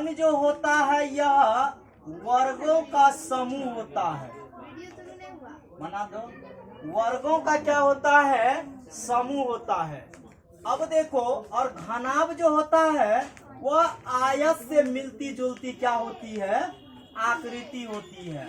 घन जो होता है यह वर्गों का समूह होता है। मना दो, वर्गों का क्या होता है? समूह होता है। अब देखो, और घनाभ जो होता है वह आयत से मिलती जुलती क्या होती है? आकृति होती है।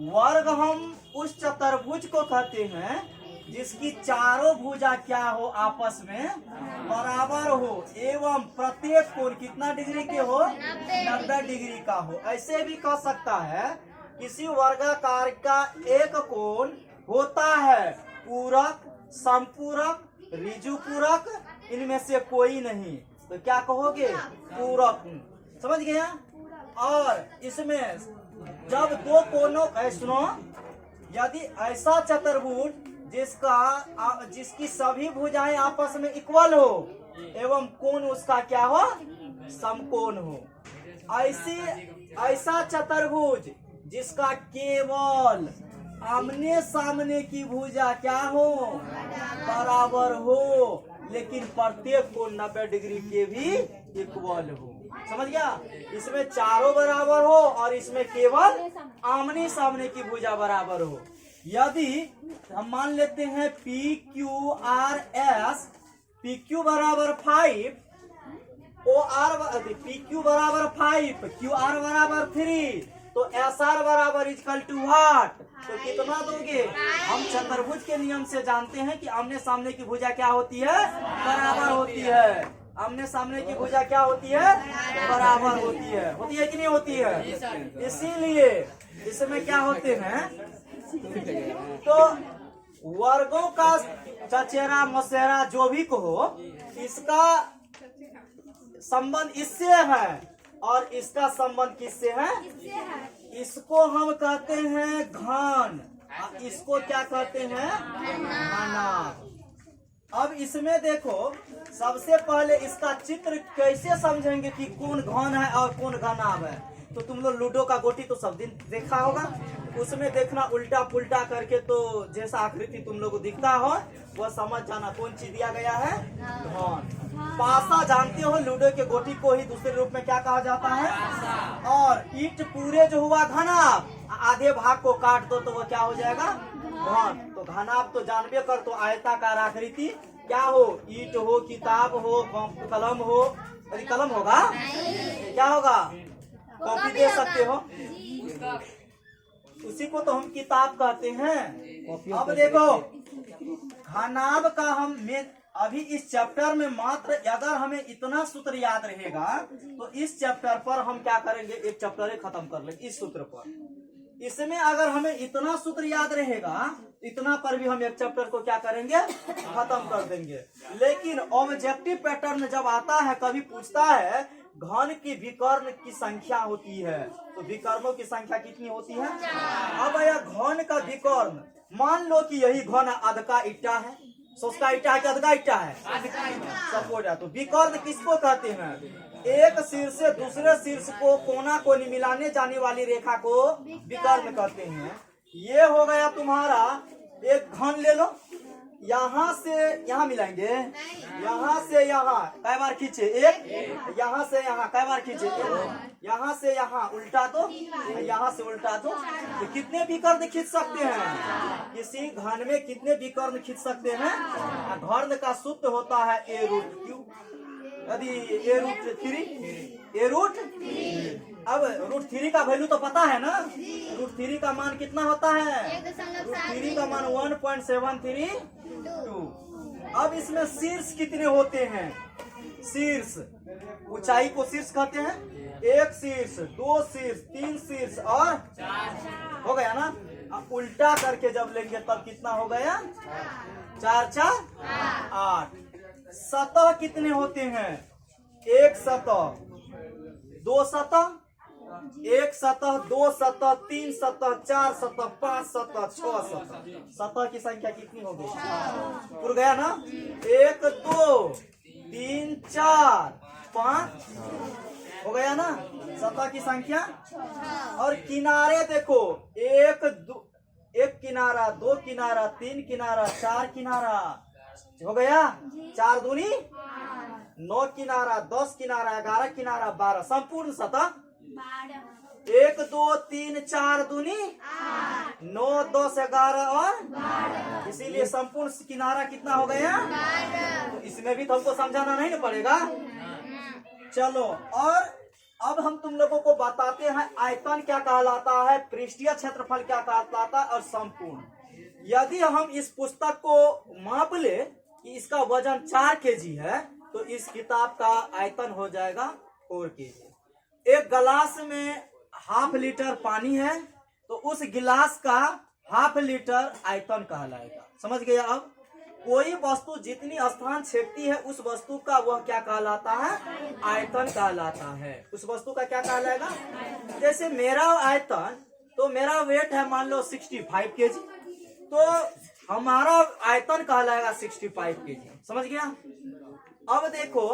वर्ग हम उस चतुर्भुज को कहते हैं जिसकी चारों भुजा क्या हो? आपस में बराबर हो एवं प्रत्येक कोण कितना डिग्री के हो? 90 डिग्री का हो। ऐसे भी कह सकता है किसी वर्गाकार का एक कोण होता है पूरक, समपूरक, ऋजु पूरक, इनमें से कोई नहीं। तो क्या कहोगे? पूरक। समझ गया? और इसमें जब दो कोणों सुनो, यदि ऐसा चतुर्भुज जिसकी सभी भुजाएं आपस में इक्वल हो एवं कोण उसका क्या हो? समकोण हो। ऐसा चतुर्भुज जिसका केवल आमने सामने की भुजा क्या हो? बराबर हो, लेकिन प्रत्येक कोण 90 डिग्री के भी इक्वल हो। समझ गया? इसमें चारों बराबर हो और इसमें केवल आमने सामने की भुजा बराबर हो। यदि हम मान लेते हैं P Q R S, P Q बराबर 5, ओ आर पी क्यू बराबर 5, क्यू आर बराबर 3, तो एस आर बराबर इक्वल टू व्हाट? तो कितना दोगे? हम चतुर्भुज के नियम से जानते हैं कि आमने सामने की भुजा क्या होती है? बराबर होती है। आमने सामने की भुजा क्या होती है? बराबर होती है। होती है कि नहीं होती है? इसीलिए इसमें क्या होते हैं? तो वर्गों का चचेरा मसेरा जो भी कहो, इसका संबंध इससे है और इसका संबंध किससे है? इसको हम कहते हैं घन, इसको क्या कहते हैं? घनाभ। अब इसमें देखो, सबसे पहले इसका चित्र कैसे समझेंगे कि कौन घन है और कौन घनाभ है। तो तुम लोग लूडो का गोटी तो सब दिन देखा होगा, उसमें देखना उल्टा पुल्टा करके, तो जैसा आकृति तुम लोग को दिखता हो वह समझ जाना कौन चीज दिया गया है? घन। पासा जानते हो, लूडो के गोटी को ही दूसरे रूप में क्या कहा जाता है? और ईंट पूरे जो हुआ घनाभ, आधे भाग को काट दो तो वो क्या हो जाएगा? घन। तो घनाभ तो जानबे कर, तो आयताकार आकृति क्या हो? ईंट हो, किताब हो, कलम हो। यदि कलम होगा क्या होगा? कॉपी दे सकते हो, उसी को तो हम किताब कहते हैं। अब देखो, घनाभ का हम अभी इस चैप्टर में मात्र अगर हमें इतना सूत्र याद रहेगा तो इस चैप्टर पर हम क्या करेंगे? एक चैप्टर खत्म कर लेंगे इस सूत्र पर। इसमें अगर हमें इतना सूत्र याद रहेगा, इतना पर भी हम एक चैप्टर को क्या करेंगे? खत्म कर देंगे। लेकिन ऑब्जेक्टिव पैटर्न जब आता है, कभी पूछता है घन की विकर्ण की संख्या होती है, तो विकर्णों की संख्या कितनी होती है? अब यह घन का विकर्ण, मान लो कि यही घन अध का ईटा है, सोच ईटा है कि अध का ईटा है? सपोर्ट है। तो विकर्ण किसको कहते हैं? एक शीर्ष से दूसरे शीर्ष को कोना को मिलाने जाने वाली रेखा को विकर्ण कहते हैं। ये हो गया तुम्हारा एक घन। ले लो, यहाँ से यहाँ मिलाएंगे, यहाँ से यहाँ कई बार खींचे? एक। यहाँ से यहाँ कई बार खींचे? यहाँ से यहाँ उल्टा दो, यहाँ से उल्टा दो। तो कितने विकर्ण खींच सकते हैं? किसी घन में कितने विकर्ण खींच सकते हैं? घन का सूत्र होता है ए रूट क्यू। यदि ए रूट 3, ए रूट, अब रूट 3 का वैल्यू तो पता है ना? रूट 3 का मान कितना होता है? रूट 3 का मान 1.732। अब इसमें शीर्ष कितने होते हैं? शीर्ष, ऊंचाई को शीर्ष कहते हैं। एक शीर्ष, दो शीर्ष, तीन शीर्ष और हो गया ना? अब उल्टा करके जब लेंगे तब कितना हो गया? 4 4 8। सतह कितने होते हैं? एक सतह, दो सतह, एक सतह, दो सतह, तीन सतह, 4 सतह, 5 सतह, 6 सतह। सतह की संख्या कितनी हो गई? पूरा गया ना? 1 2 3 4 5 हो गया ना सतह की संख्या। और किनारे देखो, एक किनारा, दो किनारा, तीन किनारा, चार किनारा हो गया। 4 दूनी 9 किनारा, 10 किनारा, 11 किनारा, 12, संपूर्ण सतह 1 2 3 4 दूनी 9 10 11 और इसीलिए संपूर्ण किनारा कितना हो गया? तो इसमें भी तो हमको समझाना नहीं ना पड़ेगा। चलो, और अब हम तुम लोगों को बताते हैं आयतन क्या कहलाता है, पृष्ठीय क्षेत्रफल क्या कहलाता है और संपूर्ण। यदि हम इस पुस्तक को माप ले कि इसका वजन 4 केजी है तो इस किताब का आयतन हो जाएगा 4 केजी। एक गिलास में ½ लीटर पानी है तो उस गिलास का ½ लीटर आयतन कहलाएगा। समझ गया? अब कोई वस्तु जितनी स्थान छेदती है उस वस्तु का वह क्या कहलाता है? आयतन कहलाता है। उस वस्तु का क्या कहलाएगा? जैसे मेरा आयतन, तो मेरा वेट है मान लो 65 केजी, तो हमारा आयतन कहलाएगा 65 केजी। समझ गया? अब देखो,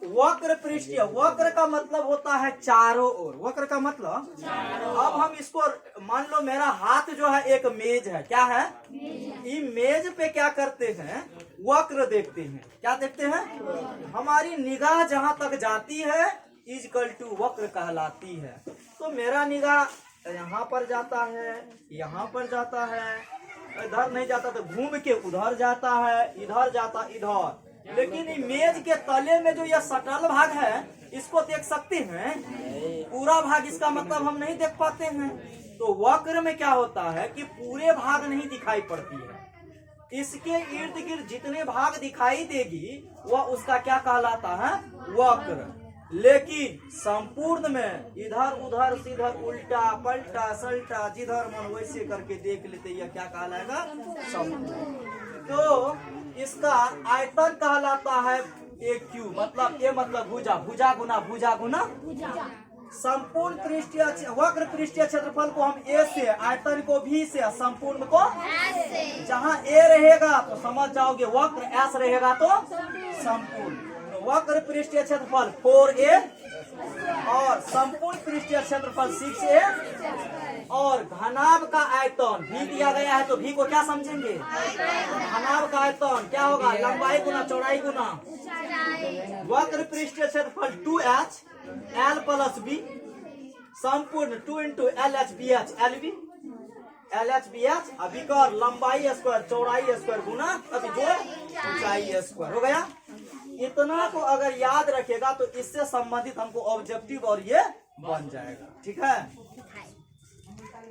वक्र पृष्ठीय, वक्र का मतलब होता है चारों ओर। वक्र का मतलब, अब हम इसको मान लो मेरा हाथ जो है एक मेज है, क्या है? ये मेज पे क्या करते हैं? वक्र देखते हैं। क्या देखते हैं? हमारी निगाह जहां तक जाती है इक्वल टू वक्र कहलाती है। तो मेरा निगाह यहाँ पर जाता है, यहाँ पर जाता है, इधर नहीं जाता तो घूम के उधर जाता है, इधर जाता इधर। लेकिन मेज के तले में जो यह सटल भाग है इसको देख सकते हैं, पूरा भाग इसका मतलब हम नहीं देख पाते हैं। तो वक्र में क्या होता है कि पूरे भाग नहीं दिखाई पड़ती है, इसके इर्द गिर्द जितने भाग दिखाई देगी वह उसका क्या कहलाता है? वक्र। लेकिन संपूर्ण में इधर उधर सीधर उल्टा पलटा सल्टा जिधर मन वैसे करके देख लेते, यह क्या कहलाएगा? संपूर्ण। तो इसका आयतन कहलाता है AQ, मतलब ए मतलब भुजा, भुजा गुना भुजा गुना संपूर्ण पृष्ठीय वक्र पृष्ठीय क्षेत्रफल को हम ए से, आयतन को भी से, संपूर्ण को जहाँ ए रहेगा तो समझ जाओगे वक्र, एस रहेगा तो संपूर्ण। तो वक्र पृष्ठीय क्षेत्रफल 4a और संपूर्ण पृष्ठीय क्षेत्रफल 6a और घनाभ का आयतन भी दिया गया है। तो भी को क्या समझेंगे? घनाभ का आयतन क्या होगा? लंबाई गुना चौड़ाई गुना वक्र पृष्ठीय क्षेत्रफल 2h l प्लस b, संपूर्ण 2 into LHBH LB LHBH, अभिकर लंबाई स्क्वायर चौड़ाई स्क्वायर गुना अभिजोड़ ऊंचाई स्क्वायर। हो गया? इतना को अगर याद रखेगा तो इससे संबंधित हमको ऑब्जेक्टिव और ये बन जाएगा। ठीक है?